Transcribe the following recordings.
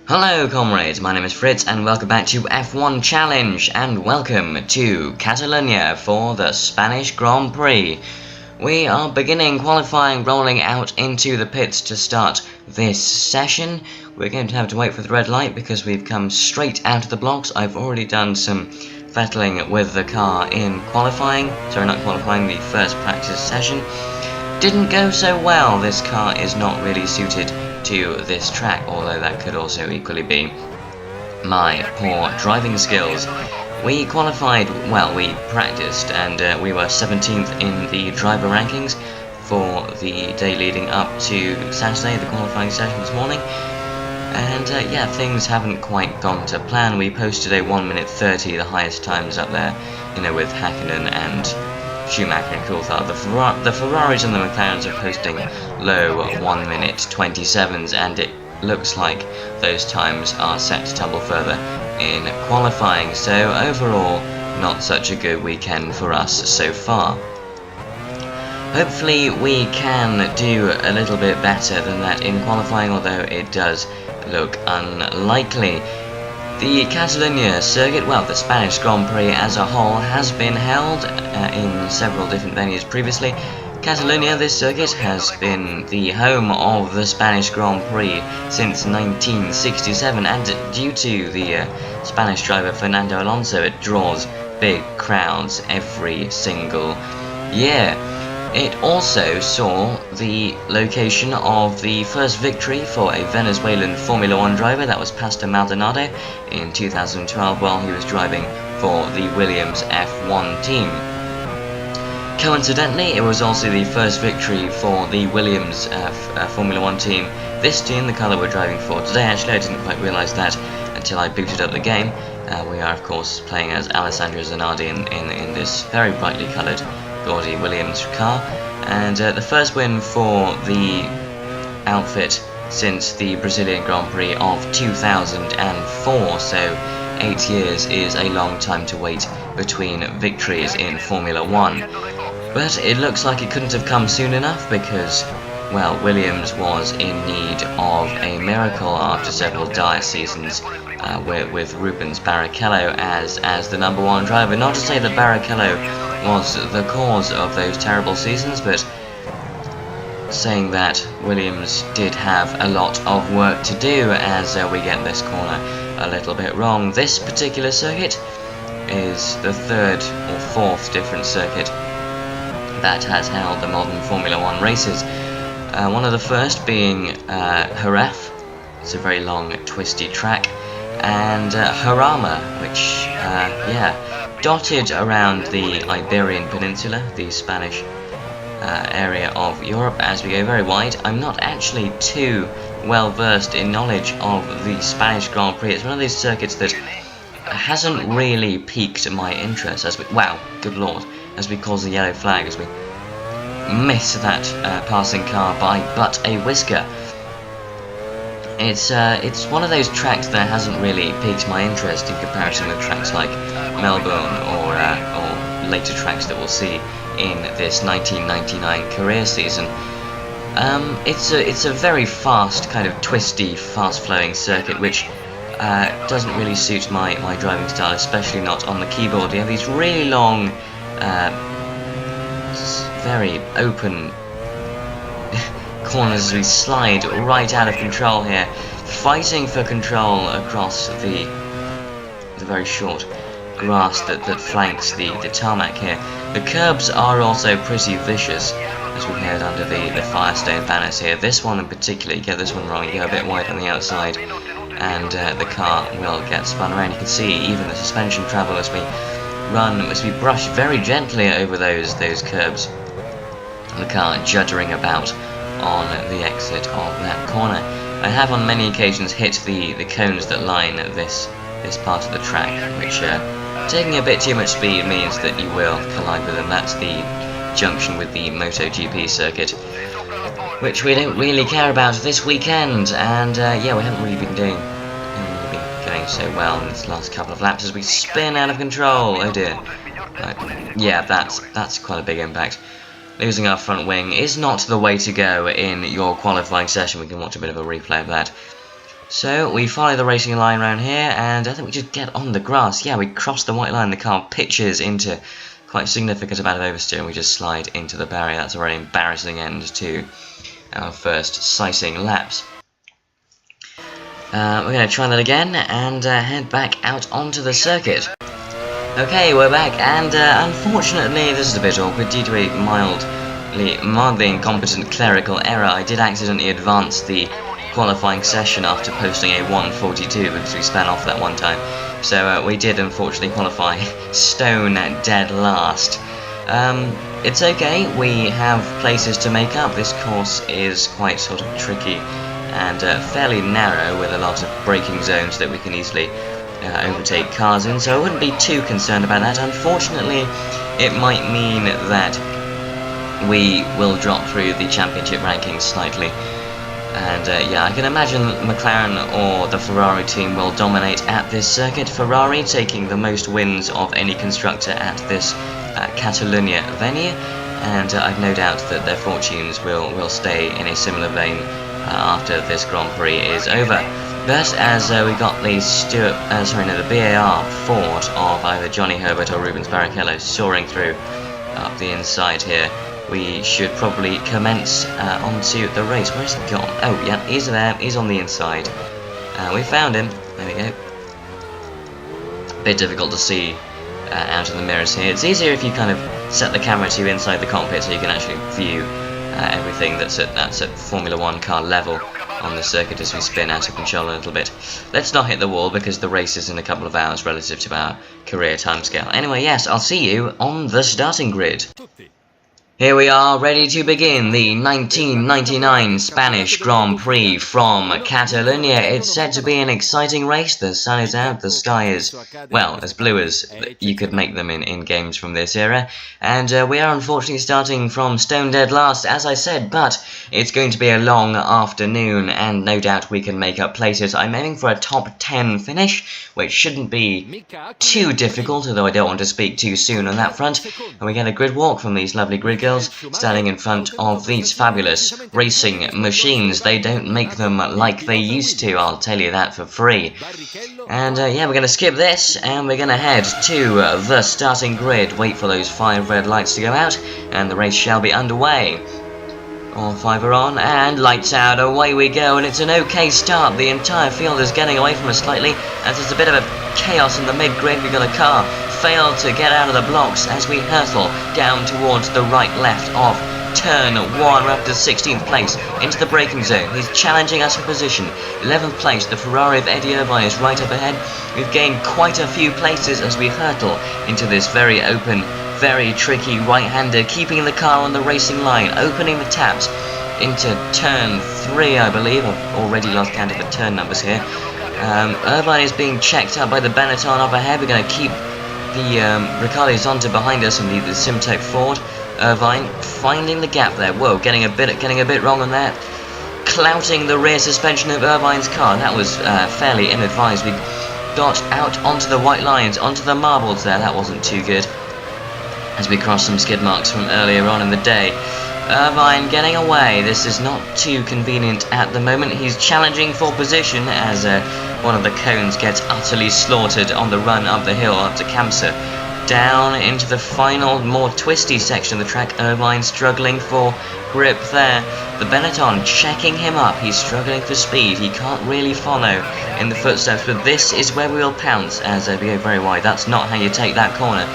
Hello comrades, my name is Fritz and welcome back to F1 Challenge and welcome to Catalonia for the Spanish Grand Prix. We are beginning qualifying, rolling out into the pits to start this session. We're going to have to wait for the red light because we've come straight out of the blocks. I've already done some fettling with the car in qualifying, sorry not qualifying, the first practice session. Didn't go so well. This car is not really suited to this track, although that could also equally be my poor driving skills. We qualified, well, we practiced, and we were 17th in the driver rankings for the day leading up to Saturday, the qualifying session this morning. And yeah, things haven't quite gone to plan. We posted a 1 minute 30, the highest times up there, you know, with Hakkinen and Schumacher and Coulthard. The Ferraris and the McLarens are posting low 1 minute 27s, and it looks like those times are set to tumble further in qualifying. So overall, not such a good weekend for us so far. Hopefully we can do a little bit better than that in qualifying, although it does look unlikely. The Catalonia circuit, well, the Spanish Grand Prix as a whole, has been held in several different venues previously. Catalonia, this circuit, has been the home of the Spanish Grand Prix since 1967, and due to the Spanish driver Fernando Alonso, it draws big crowds every single year. It also saw the location of the first victory for a Venezuelan Formula 1 driver, that was Pastor Maldonado, in 2012 while he was driving for the Williams F1 team. Coincidentally, it was also the first victory for the Williams Formula 1 team. This team, the car that we're driving for today, actually I didn't quite realise that until I booted up the game. We are of course playing as Alessandro Zanardi in this very brightly coloured gaudy Williams car, and the first win for the outfit since the Brazilian Grand Prix of 2004, so 8 years is a long time to wait between victories in Formula 1. But it looks like it couldn't have come soon enough because, well, Williams was in need of a miracle after several dire seasons with Rubens Barrichello as the number one driver. Not to say that Barrichello was the cause of those terrible seasons, but saying that Williams did have a lot of work to do as we get this corner a little bit wrong. This particular circuit is the third or fourth different circuit that has held the modern Formula 1 races. One of the first being Jerez. It's a very long twisty track, and Jarama, which dotted around the Iberian Peninsula, the Spanish area of Europe as we go very wide. I'm not actually too well versed in knowledge of the Spanish Grand Prix. It's one of those circuits that hasn't really piqued my interest as we, wow, good lord, as we cause the yellow flag as we miss that passing car by but a whisker. It's one of those tracks that hasn't really piqued my interest in comparison with tracks like Melbourne or later tracks that we'll see in this 1999 career season. It's a very fast, kind of twisty, fast-flowing circuit, which doesn't really suit my driving style, especially not on the keyboard. You have these really long, very open corners as we slide right out of control here, fighting for control across the very short grass that flanks the tarmac here. The curbs are also pretty vicious as we head under the Firestone banners here. This one in particular, you get this one wrong, you go a bit wide on the outside and the car will get spun around. You can see even the suspension travel as we brush very gently over those curbs. The car juddering about on the exit of that corner. I have on many occasions hit the cones that line this part of the track, which taking a bit too much speed means that you will collide with them. That's the junction with the MotoGP circuit, which we don't really care about this weekend, and yeah, we haven't really been going so well in this last couple of laps as we spin out of control. Oh dear. Yeah, that's quite a big impact. Losing our front wing is not the way to go in your qualifying session. We can watch a bit of a replay of that. So we follow the racing line around here, and I think we just get on the grass. Yeah, we cross the white line, the car pitches into quite a significant amount of oversteer, and we just slide into the barrier. That's a very embarrassing end to our first sighting laps. We're going to try that again and head back out onto the circuit. Okay, we're back, and unfortunately this is a bit awkward due to a mildly incompetent clerical error. I did accidentally advance the qualifying session after posting a 1:42 because we span off that one time. So we did unfortunately qualify stone dead last. It's okay, we have places to make up. This course is quite sort of tricky and fairly narrow with a lot of braking zones that we can easily overtake cars in, so I wouldn't be too concerned about that. Unfortunately, it might mean that we will drop through the championship rankings slightly. And yeah, I can imagine McLaren or the Ferrari team will dominate at this circuit. Ferrari taking the most wins of any constructor at this Catalunya venue, and I've no doubt that their fortunes will stay in a similar vein after this Grand Prix is over. But as we got the the BAR Ford of either Johnny Herbert or Rubens Barrichello soaring through up the inside here, we should probably commence onto the race. Where's he gone? Oh, yeah, he's there. He's on the inside. We found him. There we go. A bit difficult to see out of the mirrors here. It's easier if you kind of set the camera to inside the cockpit so you can actually view everything that's at Formula 1 car level on the circuit as we spin out of control a little bit. Let's not hit the wall because the race is in a couple of hours relative to our career timescale. Anyway, yes, I'll see you on the starting grid. Here we are, ready to begin the 1999 Spanish Grand Prix from Catalonia. It's set to be an exciting race. The sun is out, the sky is, well, as blue as you could make them in games from this era. And we are unfortunately starting from stone dead last, as I said, but it's going to be a long afternoon, and no doubt we can make up places. I'm aiming for a top 10 finish, which shouldn't be too difficult, although I don't want to speak too soon on that front. And we get a grid walk from these lovely grid girls standing in front of these fabulous racing machines. They don't make them like they used to, I'll tell you that for free. And yeah, we're going to skip this and we're going to head to the starting grid, wait for those 5 red lights to go out, and the race shall be underway. All 5 are on, and lights out, away we go, and it's an okay start. The entire field is getting away from us slightly, as there's a bit of a chaos in the mid-grid. We've got a car failed to get out of the blocks as we hurtle down towards the right-left of turn 1. We're up to 16th place, into the braking zone. He's challenging us for position. 11th place, the Ferrari of Eddie Irvine is right up ahead. We've gained quite a few places as we hurtle into this very open, very tricky right-hander, keeping the car on the racing line, opening the taps into turn 3, I believe. I've already lost count of the turn numbers here. Irvine is being checked up by the Benetton up ahead. We're going to keep the Ricardo Zonta behind us and the Simtype Ford. Irvine finding the gap there. Whoa, getting a bit wrong on that. Clouting the rear suspension of Irvine's car. That was fairly ill-advised. We got out onto the white lines, onto the marbles there. That wasn't too good, as we cross some skid marks from earlier on in the day. Irvine getting away. This is not too convenient at the moment. He's challenging for position as one of the cones gets utterly slaughtered on the run up the hill up to Kamsa. Down into the final, more twisty section of the track. Irvine struggling for grip there. The Benetton checking him up. He's struggling for speed. He can't really follow in the footsteps, but this is where we will pounce as we go very wide. That's not how you take that corner.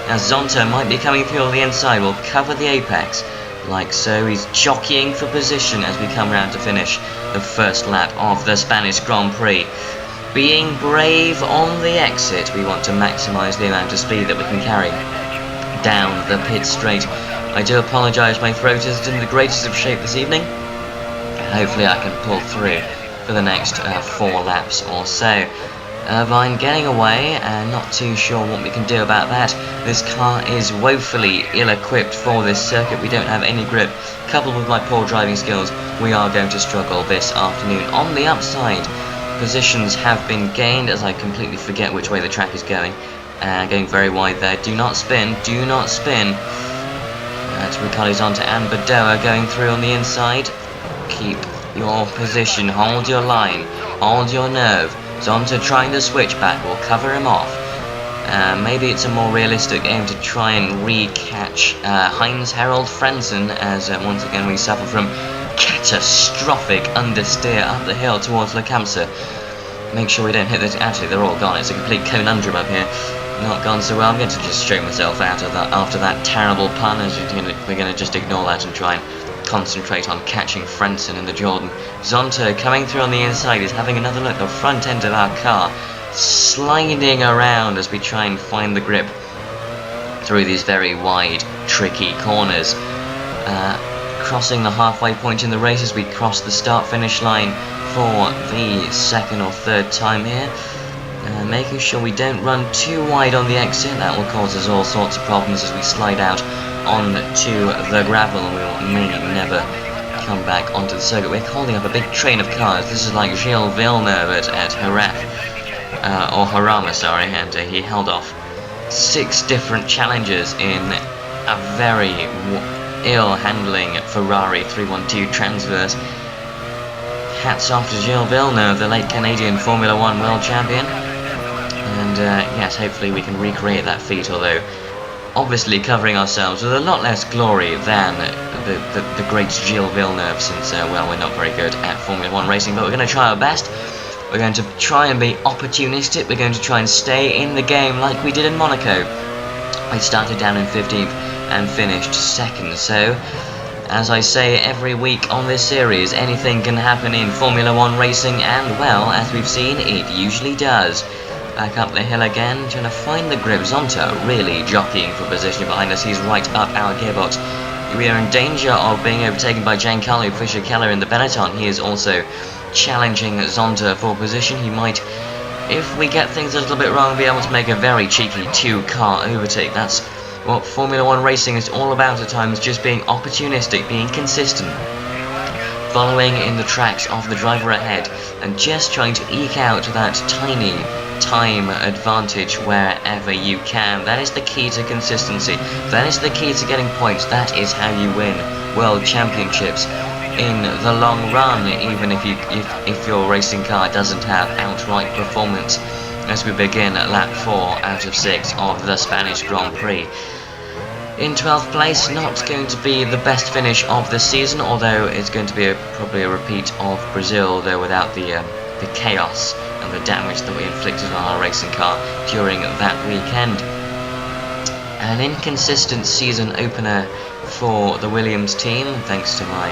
As Zonta might be coming through on the inside, we'll cover the apex like so. He's jockeying for position as we come round to finish the first lap of the Spanish Grand Prix. Being brave on the exit, we want to maximise the amount of speed that we can carry down the pit straight. I do apologise, my throat isn't in the greatest of shape this evening. Hopefully I can pull through for the next 4 laps or so. Irvine getting away, and not too sure what we can do about that. This car is woefully ill-equipped for this circuit. We don't have any grip. Coupled with my poor driving skills, we are going to struggle this afternoon. On the upside, positions have been gained as I completely forget which way the track is going. Going very wide there. Do not spin, do not spin. That's Ricardo Zonta and Badoa going through on the inside. Keep your position, hold your line. Hold your nerve. Zonta trying to switch back will cover him off. Maybe it's a more realistic aim to try and re-catch Heinz Harold Frentzen, as once again we suffer from catastrophic understeer up the hill towards Le Camsa. Make sure we don't hit this. Actually, they're all gone. It's a complete Cone-undrum up here. Not gone so well. I'm going to just show myself out of that after that terrible pun. As we're going to just ignore that and try and concentrate on catching Frentzen in the Jordan. Zonta coming through on the inside is having another look at the front end of our car, sliding around as we try and find the grip through these very wide, tricky corners. Crossing the halfway point in the race as we cross the start-finish line for the second or third time here. Making sure we don't run too wide on the exit. That will cause us all sorts of problems as we slide out onto the gravel, and we may never come back onto the circuit. We're holding up a big train of cars. This is like Gilles Villeneuve at Jerez, or Jarama, sorry, and he held off 6 different challengers in a very ill-handling Ferrari 312 Transverse. Hats off to Gilles Villeneuve, the late Canadian Formula 1 world champion. And yes, hopefully we can recreate that feat, although obviously covering ourselves with a lot less glory than the great Gilles Villeneuve, since, well, we're not very good at Formula 1 racing, but we're going to try our best. We're going to try and be opportunistic. We're going to try and stay in the game like we did in Monaco. We started down in 15th and finished 2nd, so as I say every week on this series, anything can happen in Formula 1 racing, and well, as we've seen, it usually does. Back up the hill again, trying to find the grip. Zonta really jockeying for position behind us. He's right up our gearbox. We are in danger of being overtaken by Giancarlo Fischer-Keller in the Benetton. He is also challenging Zonta for position. He might, if we get things a little bit wrong, be able to make a very cheeky 2-car overtake. That's what Formula 1 racing is all about at times, just being opportunistic, being consistent, following in the tracks of the driver ahead, and just trying to eke out that tiny time advantage wherever you can. That is the key to consistency. That is the key to getting points. That is how you win world championships in the long run, even if your racing car doesn't have outright performance. As we begin at lap 4 out of 6 of the Spanish Grand Prix. In 12th place, not going to be the best finish of the season, although it's going to be probably a repeat of Brazil, though without the chaos and the damage that we inflicted on our racing car during that weekend. An inconsistent season opener for the Williams team, thanks to my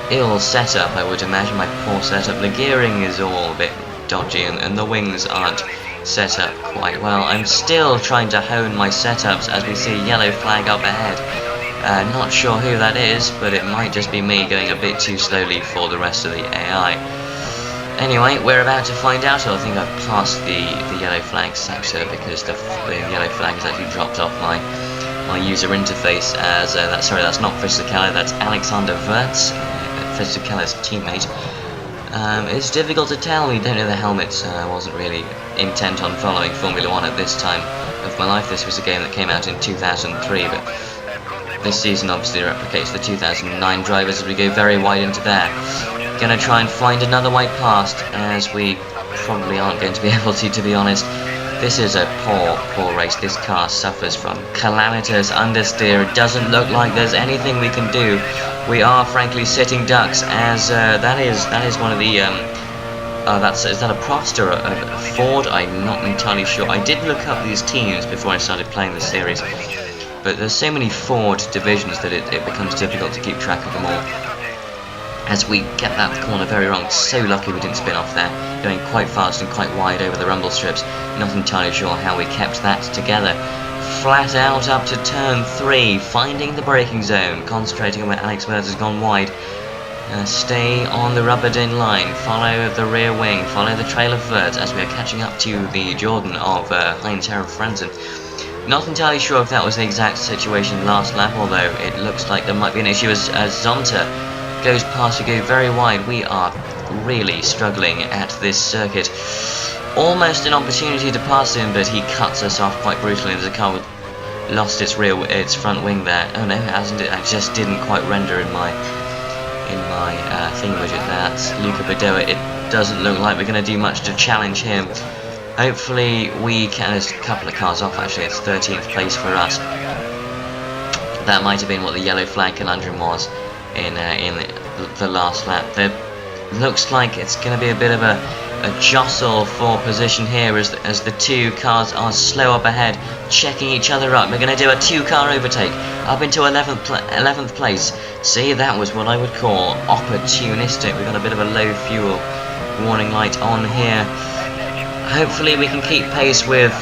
ill setup, I would imagine, my poor setup. The gearing is all a bit dodgy, and the wings aren't set up quite well. I'm still trying to hone my setups as we see yellow flag up ahead. Not sure who that is, but it might just be me going a bit too slowly for the rest of the AI. Anyway, we're about to find out. I think I've passed the yellow flag sector because the yellow flag has actually dropped off my user interface. As that's not Fischer-Keller, that's Alexander Wirtz, Fischer-Keller's teammate. It's difficult to tell. We don't know the helmets. I wasn't really intent on following Formula 1 at this time of my life. This was a game that came out in 2003, but this season obviously replicates the 2009 drivers as we go very wide into there. Gonna try and find another way past, as we probably aren't going to be able to be honest. This is a poor race. This car suffers from calamitous understeer. It doesn't look like there's anything we can do. We are frankly sitting ducks, as that is one of the is that a Prost or a Ford? I'm not entirely sure. I did look up these teams before I started playing the series, but there's so many Ford divisions that it becomes difficult to keep track of them all. As we get that corner very wrong, so lucky we didn't spin off there, going quite fast and quite wide over the rumble strips. Not entirely sure how we kept that together. Flat out up to turn 3, finding the braking zone, concentrating on where Alex Wirtz has gone wide. Stay on the rubbered in line, follow the rear wing, follow the trail of Wirtz as we are catching up to the Jordan of Heinz Harold Frentzen. Not entirely sure if that was the exact situation last lap, although it looks like there might be an issue as Zonta goes past. We go very wide. We are really struggling at this circuit. Almost an opportunity to pass him, but he cuts us off quite brutally. There's a car lost its front wing there. Oh no, hasn't it? I just didn't quite render in my thingamajig there. That's Luca Badoa. It doesn't look like we're going to do much to challenge him. Hopefully we can. There's a couple of cars off actually. It's 13th place for us. That might have been what the yellow flag conundrum was in the last lap. There looks like it's going to be a bit of a jostle for position here as the two cars are slow up ahead, checking each other up. We're going to do a two-car overtake up into 11th place. See, that was what I would call opportunistic. We've got a bit of a low fuel warning light on here. Hopefully we can keep pace with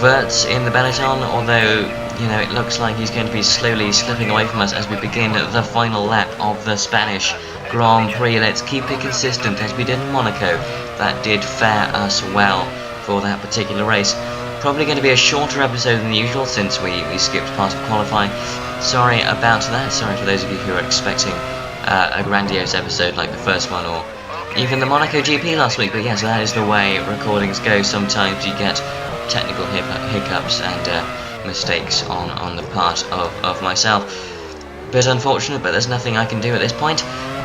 Wirtz in the Benetton, although, you know, it looks like he's going to be slowly slipping away from us as we begin the final lap of the Spanish Grand Prix. Let's keep it consistent as we did in Monaco. That did fare us well for that particular race. Probably going to be a shorter episode than usual since we skipped part of qualifying. Sorry about that. Sorry for those of you who are expecting a grandiose episode like the first one, or even the Monaco GP last week. But yes, that is the way recordings go. Sometimes you get technical hiccups and mistakes on the part of myself. Bit unfortunate, but there's nothing I can do at this point,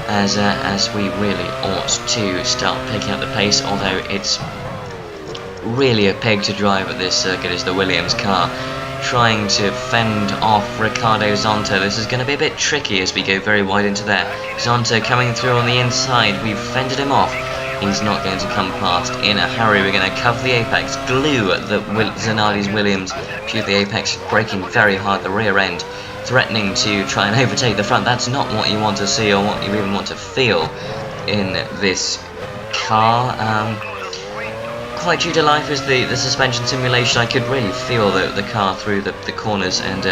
as we really ought to start picking up the pace, although it's really a peg to drive at this circuit is the Williams car. Trying to fend off Ricardo Zonta. This is going to be a bit tricky as we go very wide into there. Zonta coming through on the inside. We've fended him off. He's not going to come past in a hurry. We're going to cover the apex, glue the Zanardi's Williams to the apex, braking very hard the rear end, threatening to try and overtake the front. That's not what you want to see or what you even want to feel in this car. Quite true to life is the suspension simulation. I could really feel the car through the corners, and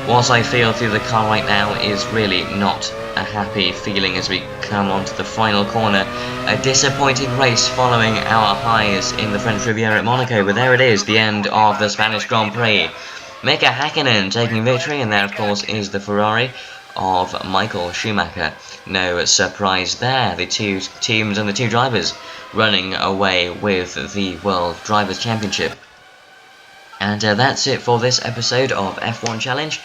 whilst I feel through the car right now is really not a happy feeling as we come onto the final corner. A disappointing race following our highs in the French Riviera at Monaco, but there it is, the end of the Spanish Grand Prix. Mika Häkkinen taking victory, and there of course is the Ferrari of Michael Schumacher. No surprise there, the two teams and the two drivers running away with the World Drivers' Championship. And that's it for this episode of F1 Challenge.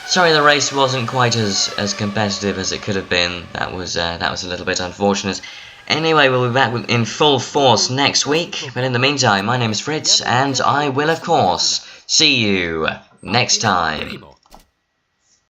Sorry the race wasn't quite as competitive as it could have been. That was a little bit unfortunate. Anyway, we'll be back in full force next week. But in the meantime, my name is Fritz, and I will of course see you next time.